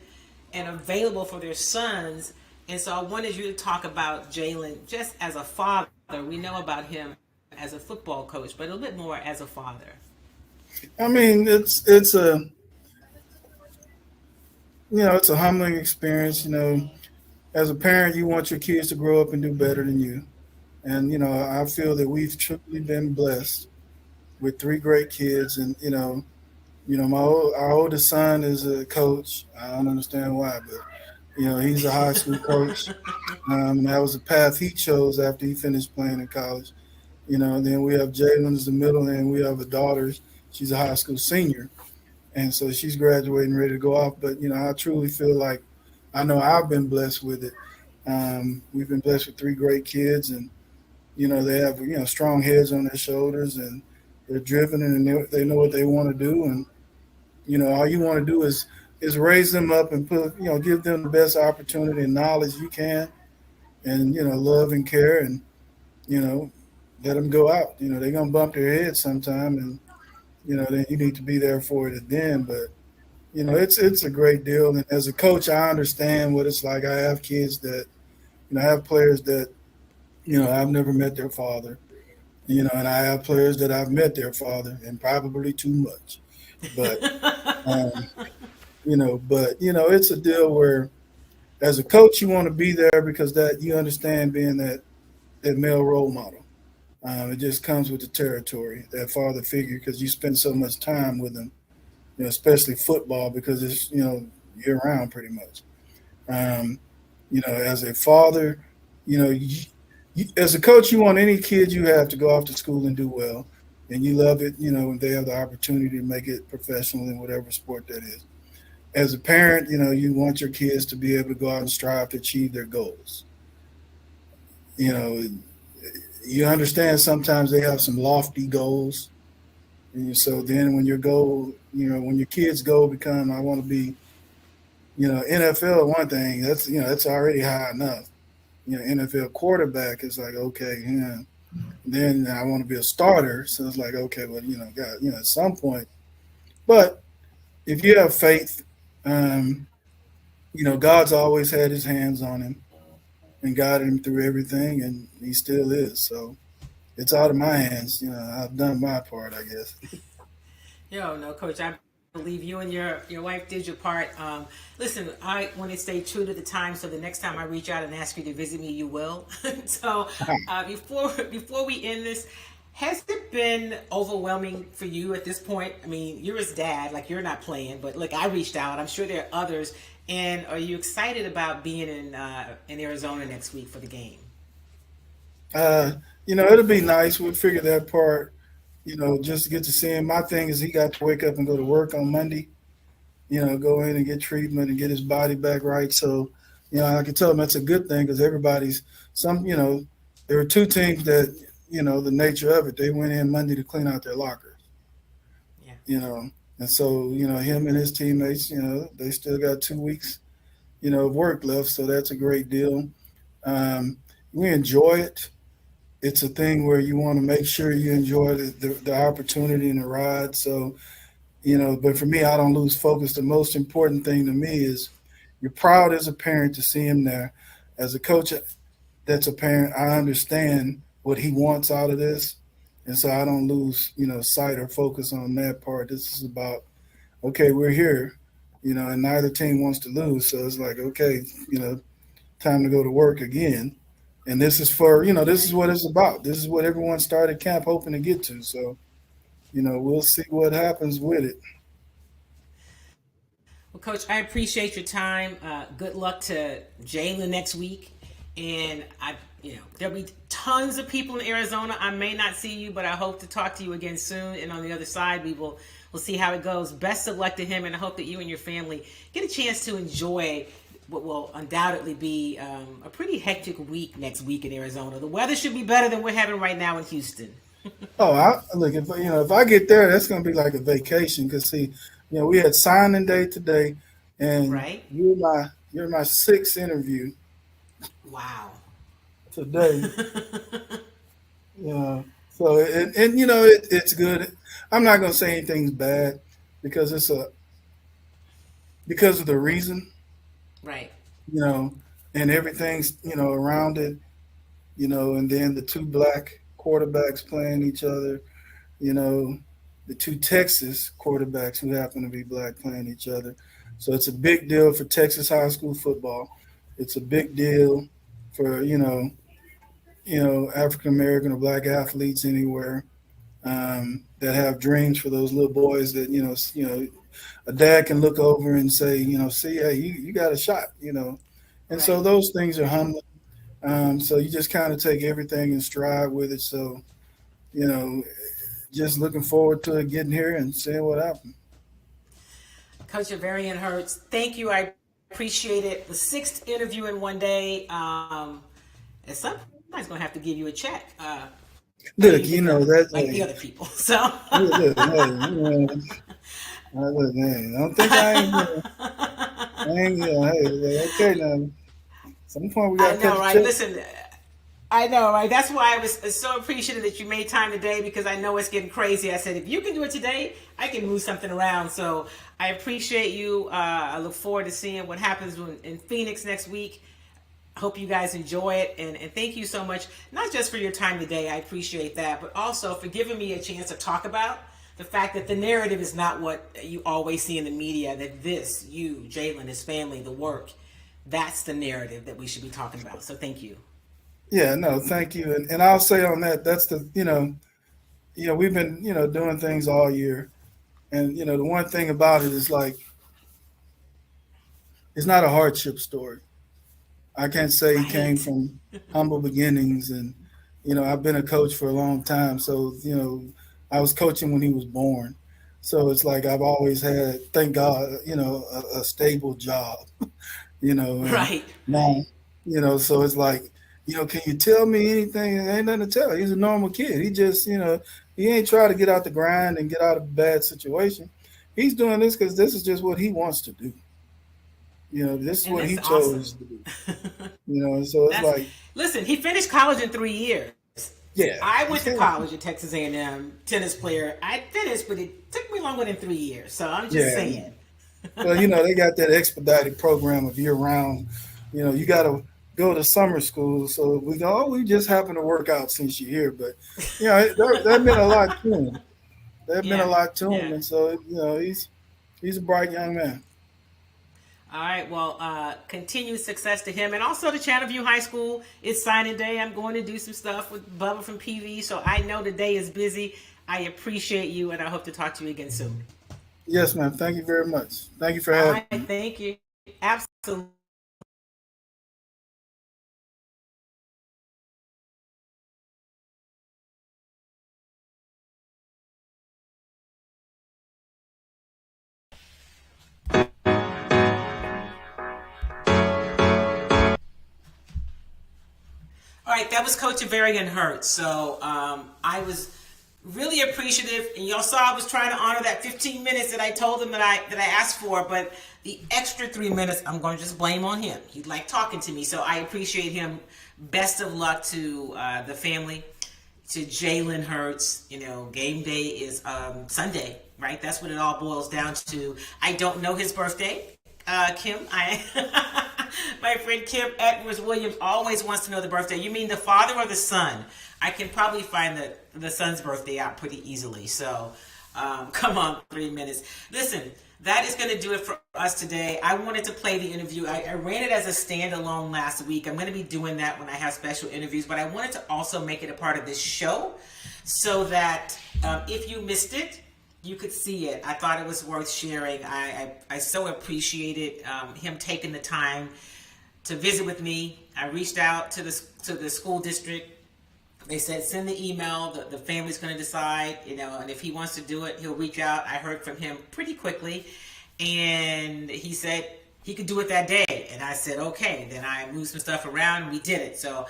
and available for their sons. And so I wanted you to talk about Jalen just as a father. We know about him as a football coach, but a little bit more as a father. I mean, it's a it's a humbling experience. As a parent, you want your kids to grow up and do better than you. And I feel that we've truly been blessed with 3 great kids. And our oldest son is a coach. I don't understand why, but he's a high school coach. That was the path he chose after he finished playing in college. Then we have Jalen as the middle, and we have a daughter. She's a high school senior, and so she's graduating, ready to go off. But I truly feel like I know I've been blessed with it. We've been blessed with 3 great kids, and they have strong heads on their shoulders, and they're driven, and they know what they want to do. And all you want to do is raise them up and give them the best opportunity and knowledge you can, and love and care, and let them go out. They're gonna bump their heads sometime, and then you need to be there for it then. But it's a great deal. And as a coach, I understand what it's like. I have kids that I have players that I've never met their father, and I have players that I've met their father, and probably too much. But it's a deal where as a coach you want to be there because that you understand being that male role model. It just comes with the territory, that father figure, because you spend so much time with them, especially football, because it's year round pretty much. As a father, as a coach, you want any kid you have to go off to school and do well, and you love it, when they have the opportunity to make it professional in whatever sport that is. As a parent, you want your kids to be able to go out and strive to achieve their goals. You understand sometimes they have some lofty goals. And so then when your goal, when your kids' goal become, I want to be, NFL, one thing, that's already high enough. NFL quarterback is like, okay, then I want to be a starter. So it's like, okay, well, God, at some point. But if you have faith, God's always had his hands on him and guided him through everything, and he still is. So it's out of my hands. I've done my part, I guess. No, Coach, I believe you and your wife did your part. Listen, I want to stay true to the time, so the next time I reach out and ask you to visit me, you will. So before we end this, has it been overwhelming for you at this point? I mean, you're his dad, like you're not playing, but look, I reached out. I'm sure there are others. And are you excited about being in Arizona next week for the game? It'll be nice. We'll figure that part, just to get to see him. My thing is he got to wake up and go to work on Monday, go in and get treatment and get his body back right. So, I can tell him that's a good thing because there were 2 teams that, the nature of it, they went in Monday to clean out their lockers. Yeah. And so, him and his teammates, they still got 2 weeks, of work left. So that's a great deal. We enjoy it. It's a thing where you want to make sure you enjoy the opportunity and the ride. So, but for me, I don't lose focus. The most important thing to me is you're proud as a parent to see him there. As a coach that's a parent, I understand what he wants out of this. And so I don't lose, sight or focus on that part. This is about, okay, we're here, and neither team wants to lose. So it's like, okay, time to go to work again. And this is for, this is what it's about. This is what everyone started camp hoping to get to. So, we'll see what happens with it. Well, Coach, I appreciate your time. Good luck to Jalen next week. and there'll be tons of people in Arizona. I may not see you, but I hope to talk to you again soon. And on the other side, we'll see how it goes. Best of luck to him, and I hope that you and your family get a chance to enjoy what will undoubtedly be a pretty hectic week next week in Arizona. The weather should be better than we're having right now in Houston. Look, if I get there, that's going to be like a vacation. Because see, we had signing day today, and right? you're my sixth interview. Wow. Today. So it's good. I'm not going to say anything's bad because because of the reason. Right. And everything's around it. And then the two black quarterbacks playing each other, the two Texas quarterbacks who happen to be black playing each other. So it's a big deal for Texas high school football. It's a big deal for, African American or black athletes anywhere that have dreams for those little boys that, a dad can look over and say, see, hey, you got a shot, And right. So those things are humbling. So you just kind of take everything in stride with it. So, just looking forward to it getting here and seeing what happens. Coach Averion Hurts, thank you. I appreciate it. The sixth interview in one day. And somebody's going to have to give you a check. Look, that's like the other people. So. Look, man, don't think I ain't okay now. Some point we got to right? Listen, I know, right? That's why I was so appreciative that you made time today, because I know it's getting crazy. I said, if you can do it today, I can move something around. So I appreciate you. I look forward to seeing what happens in Phoenix next week. I hope you guys enjoy it. And thank you so much, not just for your time today. I appreciate that, but also for giving me a chance to talk about the fact that the narrative is not what you always see in the media, that you, Jalen, his family, the work, that's the narrative that we should be talking about. So thank you. Yeah, no, thank you. And I'll say on that, that's the, we've been, doing things all year. And, the one thing about it is like, it's not a hardship story. I can't say he came from humble beginnings. And, I've been a coach for a long time. So, I was coaching when he was born. So it's like I've always had, thank God, a stable job, Right. Now, so it's like, can you tell me anything? Ain't nothing to tell. He's a normal kid. He just, he ain't trying to get out the grind and get out of a bad situation. He's doing this because this is just what he wants to do. This is what he chose to do. So it's like. Listen, he finished college in 3 years. Yeah. I went to college at Texas A&M, tennis player. I finished, but it took me longer than 3 years. So I'm just saying. Well, they got that expedited program of year-round. You got to go to summer school. So we just happen to work out since you're here. But, that meant a lot to him. That meant a lot to him. And so, he's a bright young man. All right. Well, continued success to him. And also to Channelview High School. It's signing day. I'm going to do some stuff with Bubba from PV. So I know the day is busy. I appreciate you, and I hope to talk to you again soon. Yes, ma'am. Thank you very much. Thank you for having me. Thank you. Absolutely. All right, that was Coach Averion Hurts. So I was really appreciative, and y'all saw I was trying to honor that 15 minutes that I told him that I asked for, but the extra 3 minutes I'm going to just blame on him. He liked talking to me, so I appreciate him. Best of luck to the family, to Jalen Hurts. Game day is Sunday, right? That's what it all boils down to. I don't know his birthday. Kim, my friend Kim Edwards-Williams always wants to know the birthday. You mean the father or the son? I can probably find the son's birthday out pretty easily. So come on, 3 minutes. Listen, that is going to do it for us today. I wanted to play the interview. I ran it as a standalone last week. I'm going to be doing that when I have special interviews, but I wanted to also make it a part of this show so that if you missed it, you could see it. I thought it was worth sharing. I so appreciated him taking the time to visit with me. I reached out to the school district. They said send the email. The family's going to decide, and if he wants to do it, he'll reach out. I heard from him pretty quickly, and he said he could do it that day. And I said, okay. Then I moved some stuff around, and we did it. So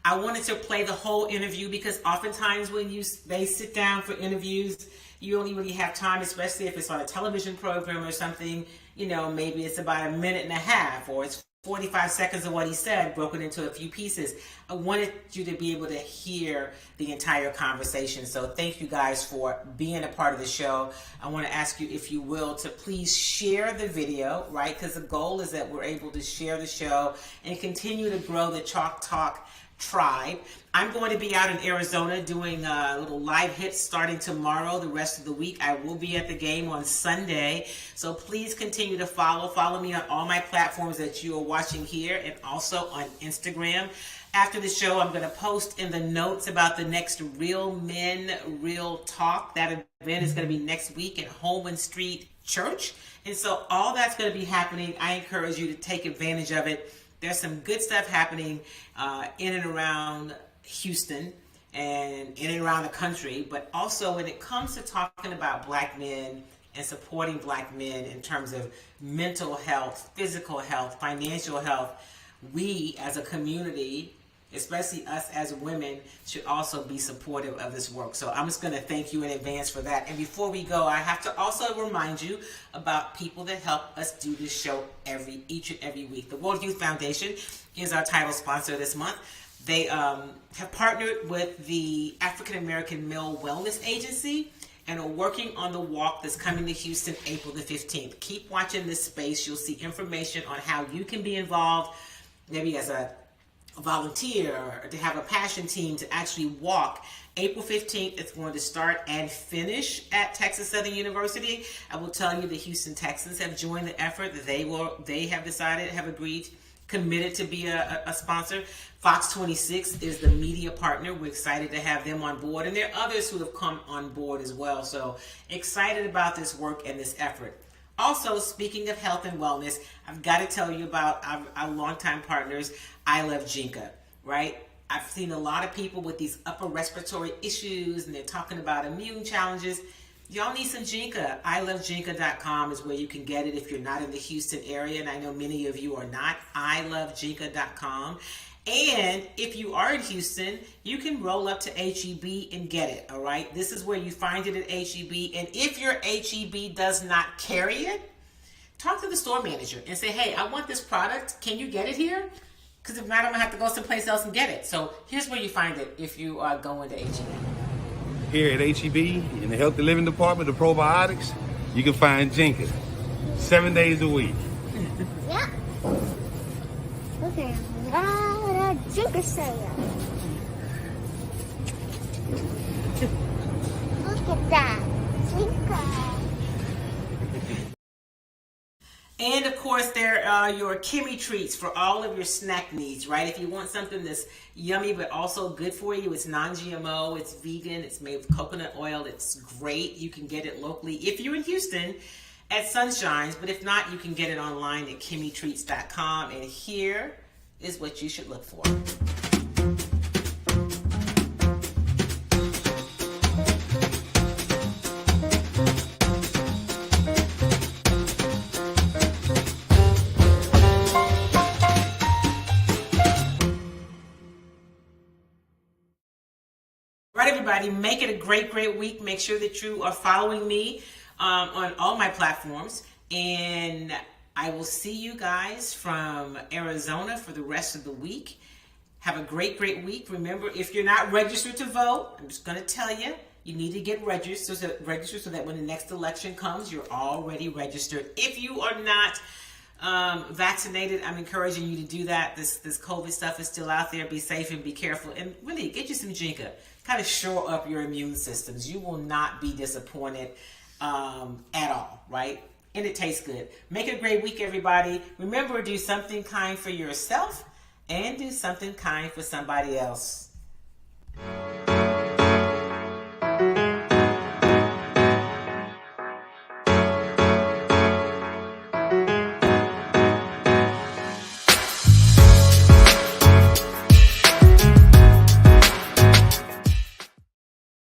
I wanted to play the whole interview because oftentimes when they sit down for interviews, you only really have time, especially if it's on a television program or something. Maybe it's about a minute and a half, or it's 45 seconds of what he said broken into a few pieces. I wanted you to be able to hear the entire conversation. So thank you guys for being a part of the show. I want to ask you, if you will, to please share the video, right? Because the goal is that we're able to share the show and continue to grow the Chalk Talk tribe. I'm going to be out in Arizona doing little live hits starting tomorrow. The rest of the week I will be at the game on Sunday. So please continue to follow me on all my platforms that you are watching here, and also on Instagram. After the show, I'm going to post in the notes about the next Real Men Real Talk. That event is going to be next week at Holman Street Church. And so all that's going to be happening. I encourage you to take advantage of it. There's some good stuff happening in and around Houston and in and around the country, but also when it comes to talking about black men and supporting black men in terms of mental health, physical health, financial health, we as a community, especially us as women, should also be supportive of this work. So I'm just going to thank you in advance for that. And before we go, I have to also remind you about people that help us do this show each and every week. The World Youth Foundation is our title sponsor this month. They have partnered with the African American Male Wellness Agency and are working on the walk that's coming to Houston April the 15th. Keep watching this space. You'll see information on how you can be involved, maybe as a volunteer or to have a passion team to actually walk. April 15th, it's going to start and finish at Texas Southern University. I will tell you the Houston Texans have joined the effort. They have agreed, committed to be a sponsor. Fox 26 is the media partner. We're excited to have them on board. And there are others who have come on board as well. So excited about this work and this effort. Also, speaking of health and wellness, I've got to tell you about our longtime partners, I Love Jinka, right? I've seen a lot of people with these upper respiratory issues, and they're talking about immune challenges. Y'all need some Jinka. ilovejinka.com is where you can get it if you're not in the Houston area, and I know many of you are not. ilovejinka.com. And if you are in Houston, you can roll up to HEB and get it, all right? This is where you find it at HEB. And if your HEB does not carry it, talk to the store manager and say, hey, I want this product. Can you get it here? Because if not, I'm going to have to go someplace else and get it. So here's where you find it if you are going to HEB. Here at HEB, in the Healthy Living Department, the probiotics, you can find Jinka 7 days a week. Yep. Look at that Jinka sale. Look at that Jinka. And of course, there are your Kimmy treats for all of your snack needs, right? If you want something that's yummy but also good for you, it's non-GMO, it's vegan, it's made with coconut oil, it's great. You can get it locally if you're in Houston at Sunshine's, but if not, you can get it online at kimmytreats.com. And here is what you should look for. Right, everybody, make it a great, great week. Make sure that you are following me on all my platforms. And I will see you guys from Arizona for the rest of the week. Have a great, great week. Remember, if you're not registered to vote, I'm just going to tell you, you need to get registered so that when the next election comes, you're already registered. If you are not vaccinated, I'm encouraging you to do that. This COVID stuff is still out there. Be safe and be careful. And really, get you some Jinka. Kind of shore up your immune systems. You will not be disappointed at all, right? And it tastes good. Make it a great week, everybody. Remember, do something kind for yourself and do something kind for somebody else.